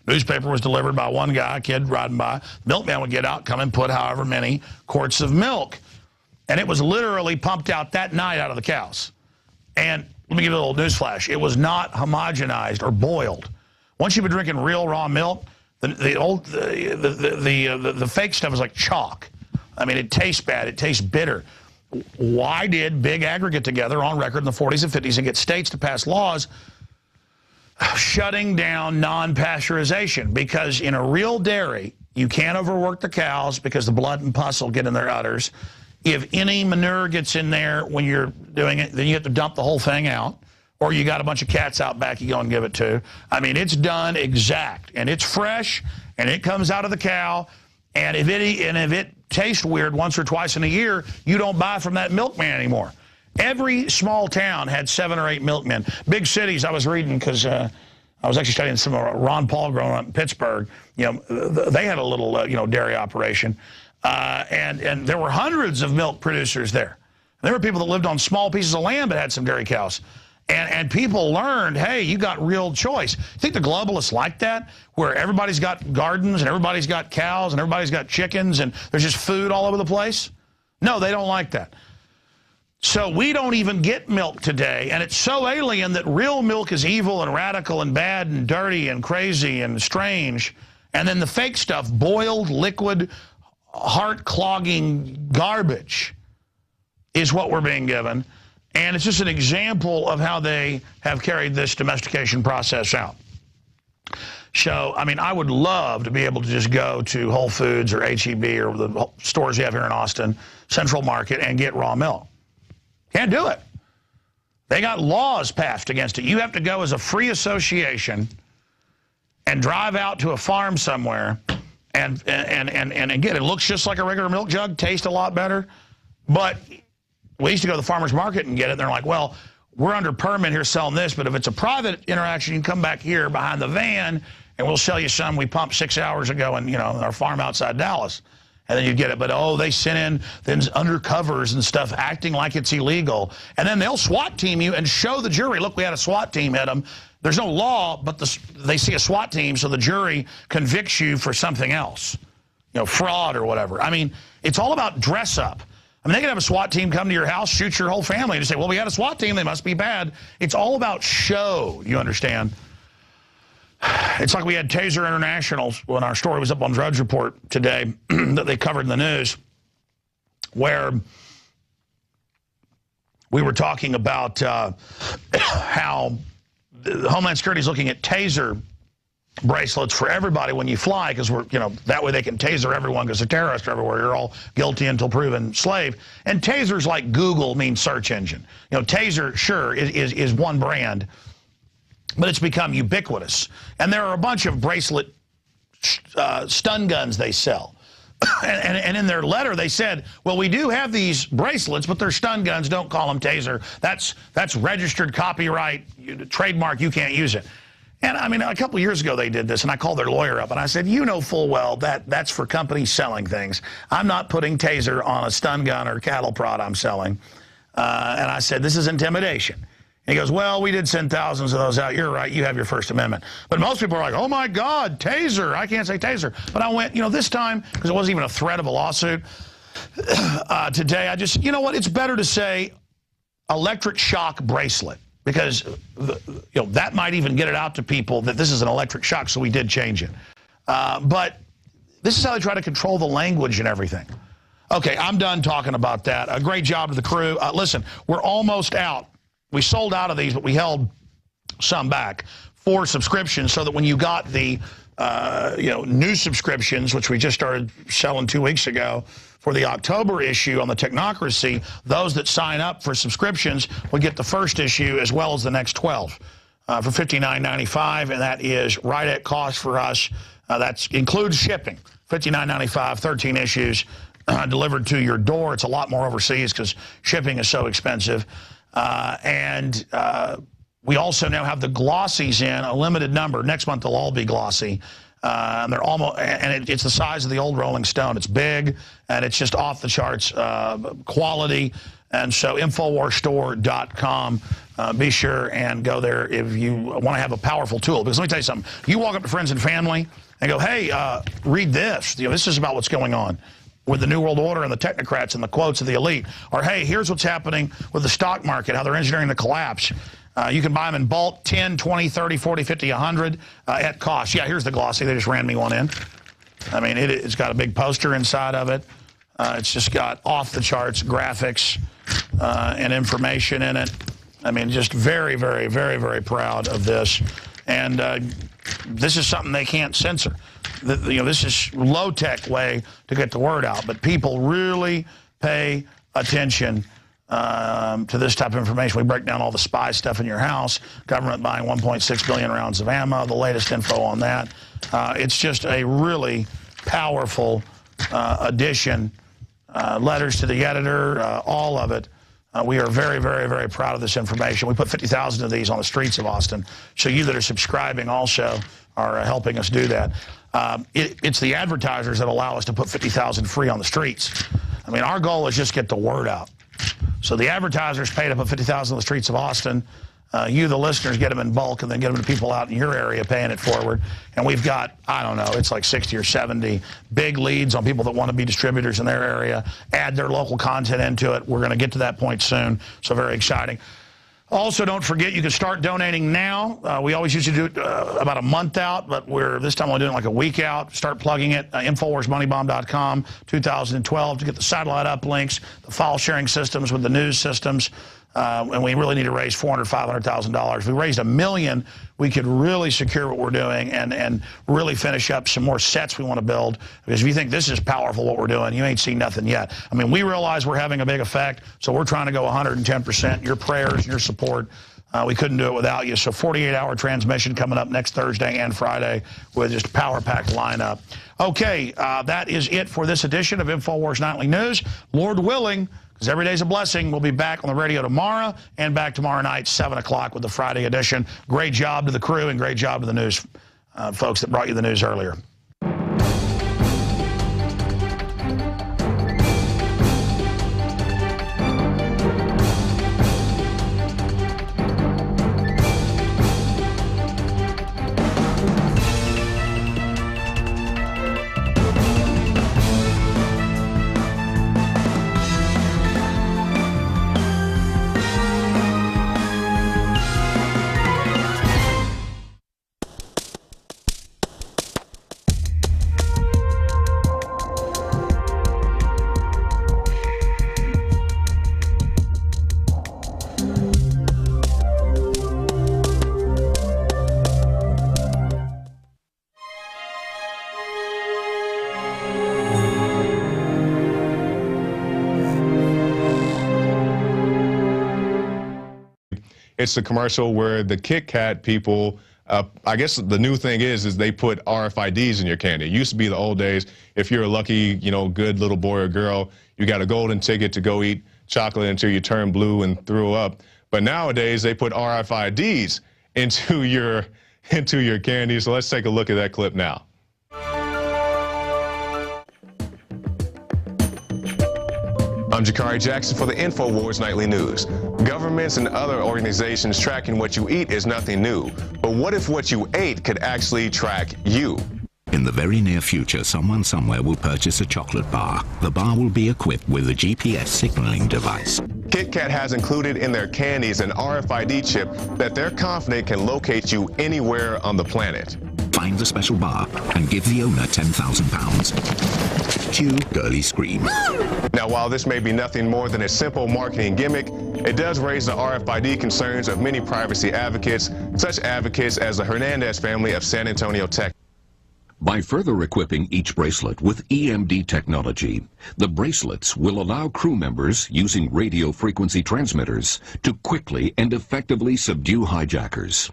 newspaper was delivered by one guy, a kid riding by. The milkman would get out, come and put however many quarts of milk. And it was literally pumped out that night out of the cows. And let me give you a little news flash. It was not homogenized or boiled. Once you've been drinking real raw milk, the fake stuff is like chalk. I mean, it tastes bad. It tastes bitter. Why did Big Agri get together on record in the 40s and 50s and get states to pass laws shutting down non-pasteurization? Because in a real dairy, you can't overwork the cows because the blood and pus will get in their udders. If any manure gets in there when you're doing it, then you have to dump the whole thing out. Or you got a bunch of cats out back you go and give it to. I mean, it's done exact, and it's fresh, and it comes out of the cow. And if it tastes weird once or twice in a year, you don't buy from that milkman anymore. Every small town had 7 or 8 milkmen. Big cities, I was reading because I was actually studying some of Ron Paul growing up in Pittsburgh. You know, they had a little dairy operation, and there were hundreds of milk producers there. There were people that lived on small pieces of land but had some dairy cows. And people learned, hey, you got real choice. You think the globalists like that, where everybody's got gardens and everybody's got cows and everybody's got chickens and there's just food all over the place? No, they don't like that. So we don't even get milk today, and it's so alien that real milk is evil and radical and bad and dirty and crazy and strange. And then the fake stuff, boiled, liquid, heart-clogging garbage is what we're being given. And it's just an example of how they have carried this domestication process out. So, I mean, I would love to be able to just go to Whole Foods or H-E-B or the stores you have here in Austin, Central Market, and get raw milk. Can't do it. They got laws passed against it. You have to go as a free association and drive out to a farm somewhere and get it. It looks just like a regular milk jug, tastes a lot better, but we used to go to the farmer's market and get it, and they're like, well, we're under permit here selling this, but if it's a private interaction, you can come back here behind the van, and we'll sell you some we pumped 6 hours ago in, our farm outside Dallas. And then you get it. But, oh, they sent in then undercovers and stuff acting like it's illegal. And then they'll SWAT team you and show the jury, look, we had a SWAT team hit them. There's no law, but they see a SWAT team, so the jury convicts you for something else, fraud or whatever. I mean, it's all about dress up. I mean, they can have a SWAT team come to your house, shoot your whole family, and just say, well, we had a SWAT team, they must be bad. It's all about show, you understand? It's like we had Taser International when our story was up on Drudge Report today that they covered in the news, where we were talking about how the Homeland Security is looking at Taser bracelets for everybody when you fly, because that way they can taser everyone because they're terrorists everywhere. You're all guilty until proven slave. And tasers, like Google, mean search engine. Taser, sure, is one brand, but it's become ubiquitous. And there are a bunch of bracelet stun guns they sell. And in their letter they said, well, we do have these bracelets, but they're stun guns. Don't call them Taser. That's registered copyright, trademark. You can't use it. And, I mean, a couple years ago they did this, and I called their lawyer up, and I said, you know full well that's for companies selling things. I'm not putting Taser on a stun gun or cattle prod I'm selling. And I said, this is intimidation. And he goes, well, we did send thousands of those out. You're right. You have your First Amendment. But most people are like, oh, my God, Taser. I can't say Taser. But I went, this time, because it wasn't even a threat of a lawsuit, today I just, you know what, it's better to say electric shock bracelet. Because that might even get it out to people that this is an electric shock, so we did change it. But this is how they try to control the language and everything. Okay, I'm done talking about that. A great job to the crew. Listen, we're almost out. We sold out of these, but we held some back for subscriptions so that when you got the new subscriptions, which we just started selling 2 weeks ago, for the October issue on the Technocracy, those that sign up for subscriptions will get the first issue as well as the next 12 for $59.95, and that is right at cost for us. That includes shipping. $59.95, 13 issues delivered to your door. It's a lot more overseas because shipping is so expensive. We also now have the glossies in a limited number. Next month they'll all be glossy. And they're almost, and it's the size of the old Rolling Stone. It's big, and it's just off the charts quality. And so InfoWarsStore.com. Be sure and go there if you want to have a powerful tool. Because let me tell you something. You walk up to friends and family and go, hey, read this. This is about what's going on with the New World Order and the technocrats and the quotes of the elite. Or, hey, here's what's happening with the stock market, how they're engineering the collapse. You can buy them in bulk, 10, 20, 30, 40, 50, 100 at cost. Yeah, here's the glossy. They just ran me one in. I mean, it's got a big poster inside of it. It's just got off-the-charts graphics and information in it. I mean, just very, very, very, very proud of this. And this is something they can't censor. This is low-tech way to get the word out. But people really pay attention to this type of information. We break down all the spy stuff in your house, government buying 1.6 billion rounds of ammo, the latest info on that. It's just a really powerful edition. Letters to the editor, all of it. We are very, very, very proud of this information. We put 50,000 of these on the streets of Austin. So you that are subscribing also are helping us do that. It's the advertisers that allow us to put 50,000 free on the streets. I mean, our goal is just get the word out. So the advertisers pay to put 50,000 on the streets of Austin. You, the listeners, get them in bulk and then get them to people out in your area paying it forward. And we've got, I don't know, it's like 60 or 70 big leads on people that want to be distributors in their area, add their local content into it. We're going to get to that point soon, so very exciting. Also, don't forget, you can start donating now. We always used to do it about a month out, but this time we're doing it like a week out. Start plugging it. InfoWarsMoneyBomb.com, 2012, to get the satellite uplinks, the file sharing systems with the news systems. And we really need to raise $400,000, $500,000. If we raised $1 million, we could really secure what we're doing and really finish up some more sets we want to build. Because if you think this is powerful, what we're doing, you ain't seen nothing yet. I mean, we realize we're having a big effect, so we're trying to go 110%. Your prayers, your support, we couldn't do it without you. So 48-hour transmission coming up next Thursday and Friday with just a power-packed lineup. Okay, that is it for this edition of InfoWars Nightly News. Lord willing, because every day's a blessing, we'll be back on the radio tomorrow and back tomorrow night, 7 o'clock with the Friday edition. Great job to the crew and great job to the news folks that brought you the news earlier. It's a commercial where the Kit Kat people, I guess the new thing is they put RFIDs in your candy. It used to be the old days, if you're a lucky, good little boy or girl, you got a golden ticket to go eat chocolate until you turn blue and throw up. But nowadays they put RFIDs into your candy. So let's take a look at that clip now. I'm Jakari Jackson for the Infowars Nightly News. Governments and other organizations tracking what you eat is nothing new. But what if what you ate could actually track you? In the very near future, someone somewhere will purchase a chocolate bar. The bar will be equipped with a GPS signaling device. Kit Kat has included in their candies an RFID chip that they're confident can locate you anywhere on the planet. Find the special bar and give the owner £10,000. Cue girly scream. Now, while this may be nothing more than a simple marketing gimmick, it does raise the RFID concerns of many privacy advocates, such advocates as the Hernandez family of San Antonio, Texas. By further equipping each bracelet with EMD technology, the bracelets will allow crew members using radio frequency transmitters to quickly and effectively subdue hijackers.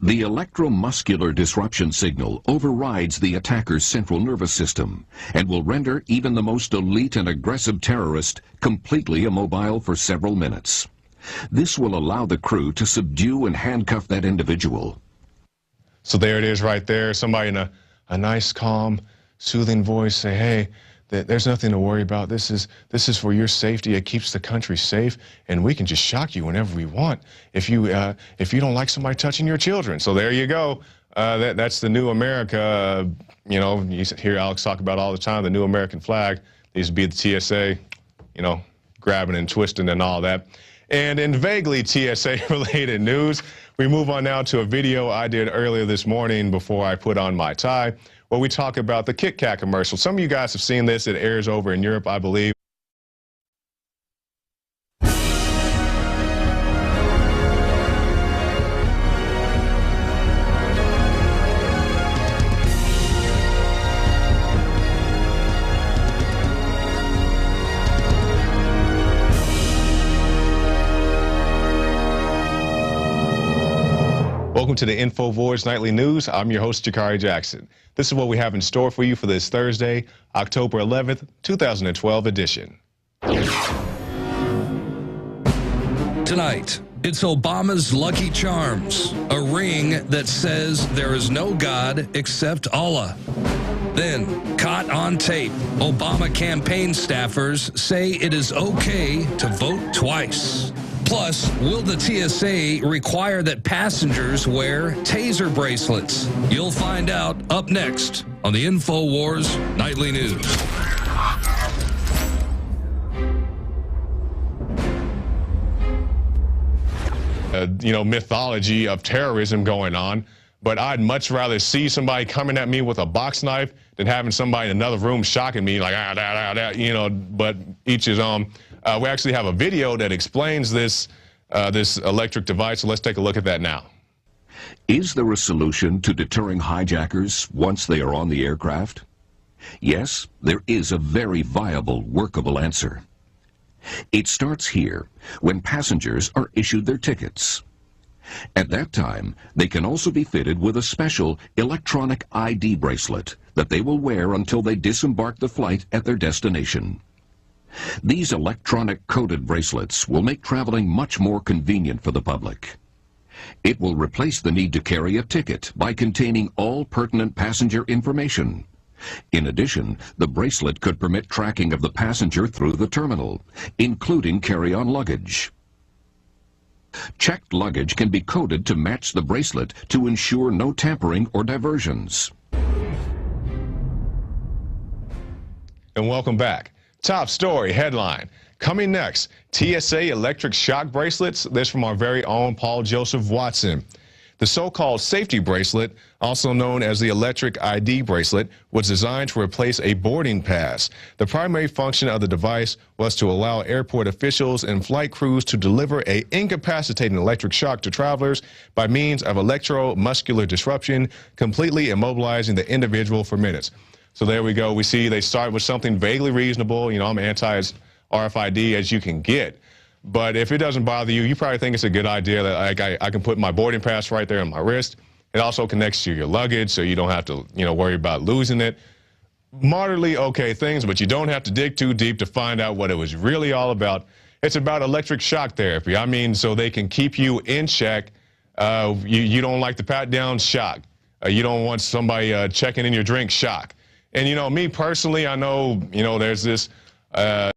The electromuscular disruption signal overrides the attacker's central nervous system and will render even the most elite and aggressive terrorist completely immobile for several minutes. This will allow the crew to subdue and handcuff that individual. So there it is right there. Somebody in a nice, calm, soothing voice say, hey, there's nothing to worry about. This is for your safety. It keeps the country safe, and we can just shock you whenever we want if you don't like somebody touching your children. So there you go. That's the new America. You know, you hear Alex talk about all the time, the new American flag. They used to be the TSA, you know, grabbing and twisting and all that. And in vaguely TSA-related news, we move on now to a video I did earlier this morning before I put on my tie, where we talk about the Kit Kat commercial. Some of you guys have seen this. It airs over in Europe, I believe. Welcome to the Infowars Nightly News. I'm your host, Jakari Jackson. This is what we have in store for you for this Thursday, October 11th, 2012 edition. Tonight, it's Obama's Lucky Charms, a ring that says there is no God except Allah. Then, caught on tape, Obama campaign staffers say it is okay to vote twice. Plus, will the TSA require that passengers wear taser bracelets? You'll find out up next on the Infowars Nightly News. You know, mythology of terrorism going on, but I'd much rather see somebody coming at me with a box knife than having somebody in another room shocking me like, you know, but each his own. We actually have a video that explains this electric device, so let's take a look at that now. Is there a solution to deterring hijackers once they are on the aircraft? Yes, there is a very viable, workable answer. It starts here, when passengers are issued their tickets. At that time, they can also be fitted with a special electronic ID bracelet that they will wear until they disembark the flight at their destination. These electronic coded bracelets will make traveling much more convenient for the public. It will replace the need to carry a ticket by containing all pertinent passenger information. In addition, the bracelet could permit tracking of the passenger through the terminal, including carry-on luggage. Checked luggage can be coded to match the bracelet to ensure no tampering or diversions. And welcome back. Top story headline. Coming next, TSA electric shock bracelets. This from our very own Paul Joseph Watson. The so-called safety bracelet, also known as the electric ID bracelet, was designed to replace a boarding pass. The primary function of the device was to allow airport officials and flight crews to deliver an incapacitating electric shock to travelers by means of electromuscular disruption, completely immobilizing the individual for minutes. So there we go. We see they start with something vaguely reasonable. You know, I'm anti-RFID as you can get. But if it doesn't bother you, you probably think it's a good idea that I can put my boarding pass right there on my wrist. It also connects to your luggage, so you don't have to, you know, worry about losing it. Moderately okay things, but you don't have to dig too deep to find out what it was really all about. It's about electric shock therapy. I mean, so they can keep you in check. You don't like the pat-down shock. You don't want somebody checking in your drink shock. And, you know, me personally, I know, you know, there's this